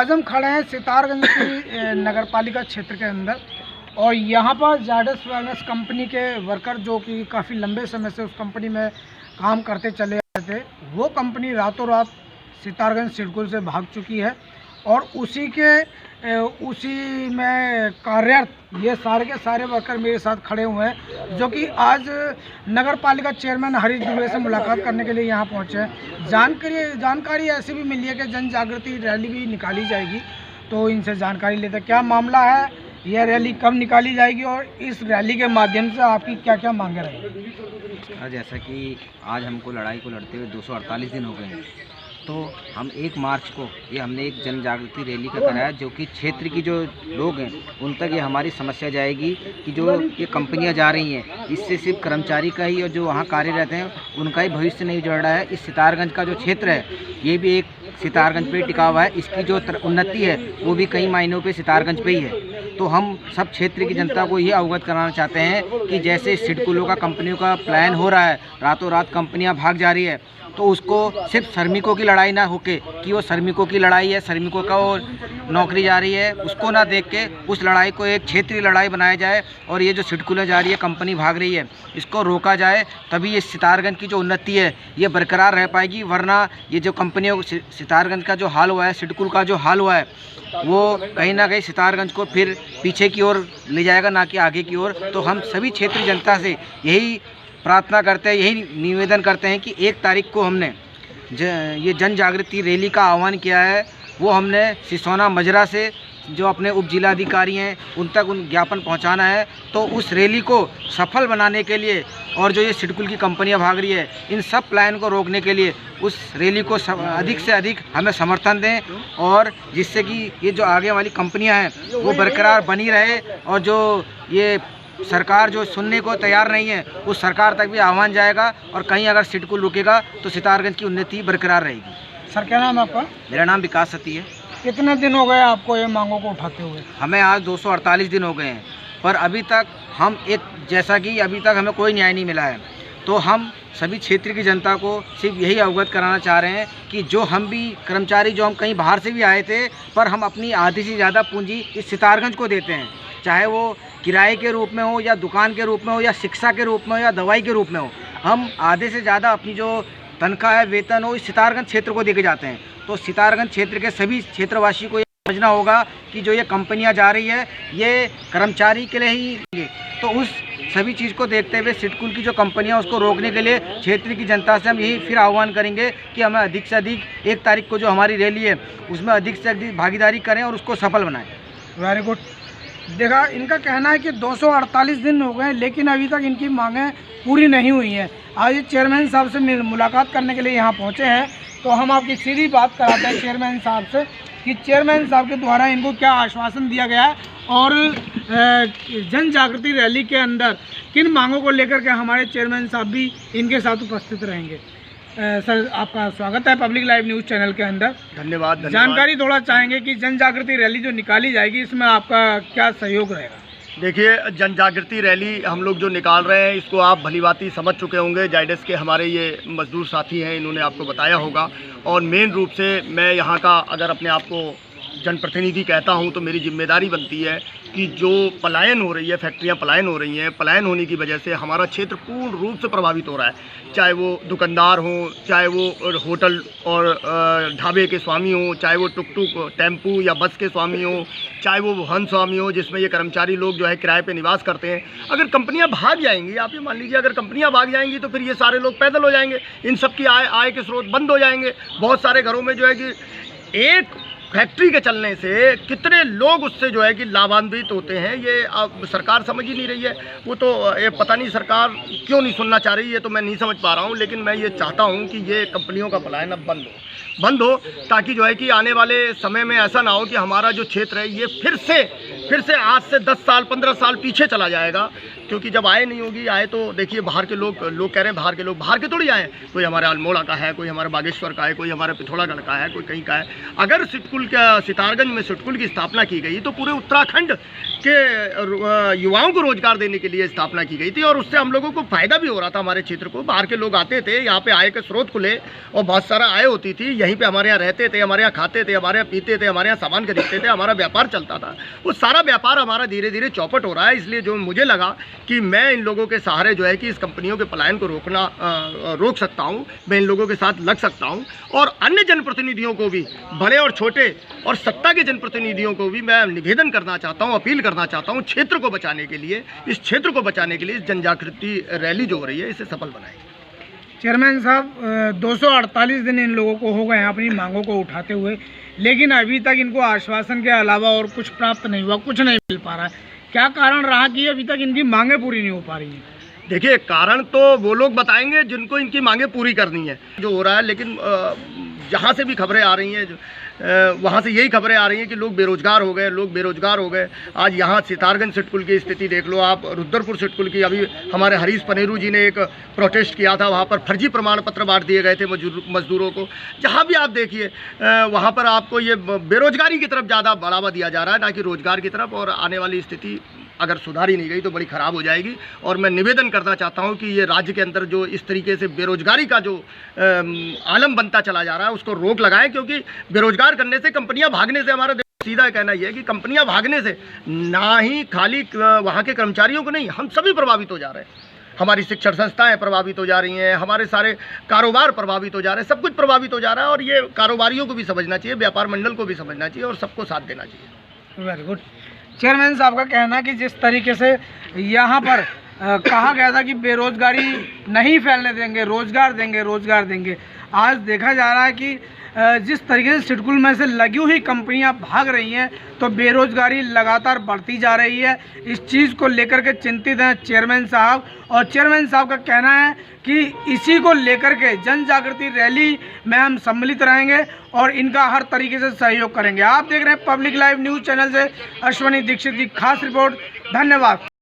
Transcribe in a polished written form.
आज हम खड़े हैं सितारगंज की नगर पालिका क्षेत्र के अंदर और यहाँ पर जायडस वेलनेस कंपनी के वर्कर जो कि काफ़ी लंबे समय से उस कंपनी में काम करते चले आए थे, वो कंपनी रातों रात सितारगंज सिडकुल से भाग चुकी है और उसी में कार्यरत ये सारे के सारे वर्कर मेरे साथ खड़े हुए हैं, जो कि आज नगर पालिका चेयरमैन हरीश दुबे से मुलाकात करने के लिए यहाँ पहुँचे हैं। जानकारी ऐसी भी मिली है कि जन जागृति रैली भी निकाली जाएगी, तो इनसे जानकारी लेते हैं क्या मामला है, यह रैली कब निकाली जाएगी और इस रैली के माध्यम से आपकी क्या क्या मांगे रहेंगी। जैसा कि आज हमको लड़ाई को लड़ते हुए 248 दिन हो गए हैं, तो हम 1 मार्च को ये हमने एक जन जागृति रैली का कराया, जो कि क्षेत्र की जो लोग हैं उन तक ये हमारी समस्या जाएगी कि जो ये कंपनियां जा रही हैं, इससे सिर्फ कर्मचारी का ही और जो वहाँ कार्यरत हैं उनका ही भविष्य नहीं जुड़ रहा है। इस सितारगंज का जो क्षेत्र है ये भी एक सितारगंज पे टिका हुआ है, इसकी जो उन्नति है वो भी कई मायनों पे सितारगंज पे ही है। तो हम सब क्षेत्र की जनता को ये अवगत कराना चाहते हैं कि जैसे सिडकुलों का कंपनियों का प्लान हो रहा है, रातों रात कंपनियां भाग जा रही है, तो उसको सिर्फ श्रमिकों की लड़ाई ना होके कि वो श्रमिकों की लड़ाई है, श्रमिकों का वो नौकरी जा रही है, उसको ना देख के उस लड़ाई को एक क्षेत्रीय लड़ाई बनाया जाए और ये जो सिडकुलें जा रही है, कंपनी भाग रही है, इसको रोका जाए, तभी ये सितारगंज की जो उन्नति है ये बरकरार रह पाएगी। वरना ये जो कंपनियों सितारगंज का जो हाल हुआ है, सिडकुल का जो हाल हुआ है, वो कहीं ना कहीं सितारगंज को फिर पीछे की ओर ले जाएगा, ना कि आगे की ओर। तो हम सभी क्षेत्रीय जनता से यही प्रार्थना करते हैं, यही निवेदन करते हैं कि 1 तारीख को हमने ये जन जागृति रैली का आह्वान किया है, वो हमने सिसोना मजरा से जो अपने उप जिलाधिकारी हैं उन तक ज्ञापन पहुंचाना है। तो उस रैली को सफल बनाने के लिए और जो ये सिडकुल की कंपनियां भाग रही है, इन सब प्लान को रोकने के लिए उस रैली को अधिक से अधिक हमें समर्थन दें, और जिससे कि ये जो आगे वाली कंपनियां हैं वो बरकरार बनी रहे, और जो ये सरकार जो सुनने को तैयार नहीं है उस सरकार तक भी आह्वान जाएगा, और कहीं अगर सिडकुल रुकेगा तो सितारगंज की उन्नति बरकरार रहेगी। सर क्या नाम है आपका? मेरा नाम विकास सती है। कितने दिन हो गए आपको ये मांगों को उठाते हुए? हमें आज 248 दिन हो गए हैं, पर अभी तक हम अभी तक हमें कोई न्याय नहीं मिला है। तो हम सभी क्षेत्र की जनता को सिर्फ यही अवगत कराना चाह रहे हैं कि जो हम भी कर्मचारी जो हम कहीं बाहर से भी आए थे, पर हम अपनी आधी से ज़्यादा पूंजी इस सितारगंज को देते हैं, चाहे वो किराए के रूप में हो या दुकान के रूप में हो या शिक्षा के रूप में हो या दवाई के रूप में हो। हम आधे से ज़्यादा अपनी जो तनख्वाह है, वेतन हो, इस सितारगंज क्षेत्र को देके जाते हैं। तो सितारगंज क्षेत्र के सभी क्षेत्रवासी को ये समझना होगा कि जो ये कंपनियां जा रही है ये कर्मचारी के लिए ही, तो उस सभी चीज़ को देखते हुए सिडकुल की जो कंपनियां उसको रोकने के लिए क्षेत्र की जनता से हम यही फिर आह्वान करेंगे कि हमें अधिक से अधिक 1 तारीख को जो हमारी रैली है उसमें अधिक से अधिक भागीदारी करें और उसको सफल बनाएं। Very good. देखा, इनका कहना है कि 248 दिन हो गए लेकिन अभी तक इनकी मांगें पूरी नहीं हुई हैं। आज चेयरमैन साहब से मुलाकात करने के लिए यहाँ पहुँचे हैं, तो हम आपकी सीधी बात कराते हैं चेयरमैन साहब से कि चेयरमैन साहब के द्वारा इनको क्या आश्वासन दिया गया है और जन जागृति रैली के अंदर किन मांगों को लेकर के हमारे चेयरमैन साहब भी इनके साथ उपस्थित रहेंगे। सर आपका स्वागत है पब्लिक लाइव न्यूज़ चैनल के अंदर। धन्यवाद। जानकारी थोड़ा चाहेंगे कि जन जागृति रैली जो निकाली जाएगी इसमें आपका क्या सहयोग रहेगा? देखिए, जन जागृति रैली हम लोग जो निकाल रहे हैं इसको आप भलीभांति समझ चुके होंगे। जायडस के हमारे ये मजदूर साथी हैं, इन्होंने आपको बताया होगा। और मेन रूप से मैं यहाँ का अगर अपने आप को जनप्रतिनिधि कहता हूँ तो मेरी जिम्मेदारी बनती है कि जो पलायन हो रही है, फैक्ट्रियाँ पलायन हो रही हैं, पलायन होने की वजह से हमारा क्षेत्र पूर्ण रूप से प्रभावित हो रहा है। चाहे वो दुकानदार हों, चाहे वो होटल और ढाबे के स्वामी हों, चाहे वो टुक टेम्पू या बस के स्वामी हों, चाहे वो वाहन स्वामी हो जिसमें ये कर्मचारी लोग जो है किराए पे निवास करते हैं। अगर कंपनियां भाग जाएंगी, आप ये मान लीजिए अगर कंपनियां भाग जाएंगी तो फिर ये सारे लोग पैदल हो जाएंगे, इन सब की आय के स्रोत बंद हो जाएंगे। बहुत सारे घरों में जो है कि एक फैक्ट्री के चलने से कितने लोग उससे जो है कि लाभान्वित होते हैं, ये अब सरकार समझ ही नहीं रही है। वो तो ये पता नहीं सरकार क्यों नहीं सुनना चाह रही है, तो मैं नहीं समझ पा रहा हूँ। लेकिन मैं ये चाहता हूँ कि ये कंपनियों का पलायन अब बंद हो, ताकि जो है कि आने वाले समय में ऐसा ना हो कि हमारा जो क्षेत्र है ये फिर से आज से 10 साल 15 साल पीछे चला जाएगा। क्योंकि जब आय नहीं होगी, आए तो देखिए बाहर के लोग कह रहे हैं बाहर के लोग, बाहर के थोड़ी आए, कोई हमारे अल्मोड़ा का है, कोई हमारे बागेश्वर का है, कोई हमारे पिथौरागढ़ का है, कोई कहीं का है। अगर सिडकुल का सितारगंज में सिडकुल की स्थापना की गई तो पूरे उत्तराखंड के युवाओं को रोजगार देने के लिए स्थापना की गई थी, और उससे हम लोगों को फ़ायदा भी हो रहा था। हमारे क्षेत्र को बाहर के लोग आते थे, यहाँ पे आय के स्रोत खुले और बहुत सारा आय होती थी, यहीं पे हमारे यहाँ रहते थे, हमारे यहाँ खाते थे, हमारे यहाँ पीते थे, हमारे यहाँ सामान खरीदते थे, हमारा व्यापार चलता था। वो सारा व्यापार हमारा धीरे धीरे चौपट हो रहा है। इसलिए जो मुझे लगा कि मैं इन लोगों के सहारे जो है कि इस कंपनियों के पलायन को रोक सकता हूँ, मैं इन लोगों के साथ लग सकता हूँ, और अन्य जनप्रतिनिधियों को भी, बड़े और छोटे और सत्ता के जनप्रतिनिधियों को भी मैं निवेदन करना चाहता हूँ, अपील करना चाहता हूँ, क्षेत्र को बचाने के लिए, इस क्षेत्र को बचाने के लिए इस जन जागृति रैली जो हो रही है इसे सफल बनाएं। चेयरमैन साहब, 248 दिन इन लोगों को हो गए हैं अपनी मांगों को उठाते हुए, लेकिन अभी तक इनको आश्वासन के अलावा और कुछ प्राप्त नहीं हुआ, कुछ नहीं मिल पा रहा है। क्या कारण रहा कि अभी तक इनकी मांगें पूरी नहीं हो पा रही हैं? देखिए, कारण तो वो लोग बताएंगे जिनको इनकी मांगें पूरी करनी है जो हो रहा है, लेकिन जहाँ से भी खबरें आ रही हैं वहाँ से यही खबरें आ रही हैं कि लोग बेरोजगार हो गए, आज यहाँ सितारगंज सिडकुल की स्थिति देख लो आप, रुद्रपुर सिडकुल की, अभी हमारे हरीश पनेरू जी ने एक प्रोटेस्ट किया था, वहाँ पर फर्जी प्रमाण पत्र बांट दिए गए थे मजदूरों को। जहाँ भी आप देखिए वहाँ पर आपको ये बेरोजगारी की तरफ ज़्यादा बढ़ावा दिया जा रहा है, ना कि रोजगार की तरफ, और आने वाली स्थिति अगर सुधारी नहीं गई तो बड़ी ख़राब हो जाएगी। और मैं निवेदन करना चाहता हूं कि ये राज्य के अंदर जो इस तरीके से बेरोजगारी का जो आलम बनता चला जा रहा है उसको रोक लगाएं, क्योंकि बेरोजगार करने से, कंपनियां भागने से, हमारा सीधा कहना यह है कि कंपनियां भागने से ना ही खाली वहाँ के कर्मचारियों को नहीं, हम सभी प्रभावित हो जा रहे हैं। हमारी शिक्षण संस्थाएं प्रभावित हो जा रही हैं, हमारे सारे कारोबार प्रभावित हो जा रहे हैं, सब कुछ प्रभावित हो जा रहा है। और ये कारोबारियों को भी समझना चाहिए, व्यापार मंडल को भी समझना चाहिए, और सबको साथ देना चाहिए। Very good. चेयरमैन साहब का कहना है कि जिस तरीके से यहाँ पर कहा गया था कि बेरोजगारी नहीं फैलने देंगे, रोजगार देंगे, आज देखा जा रहा है कि जिस तरीके से सिडकुल में से लगी हुई कंपनियां भाग रही हैं तो बेरोजगारी लगातार बढ़ती जा रही है। इस चीज़ को लेकर के चिंतित हैं चेयरमैन साहब, और चेयरमैन साहब का कहना है कि इसी को लेकर के जन जागृति रैली में हम सम्मिलित रहेंगे और इनका हर तरीके से सहयोग करेंगे। आप देख रहे हैं पब्लिक लाइव न्यूज़ चैनल से अश्वनी दीक्षित की खास रिपोर्ट। धन्यवाद।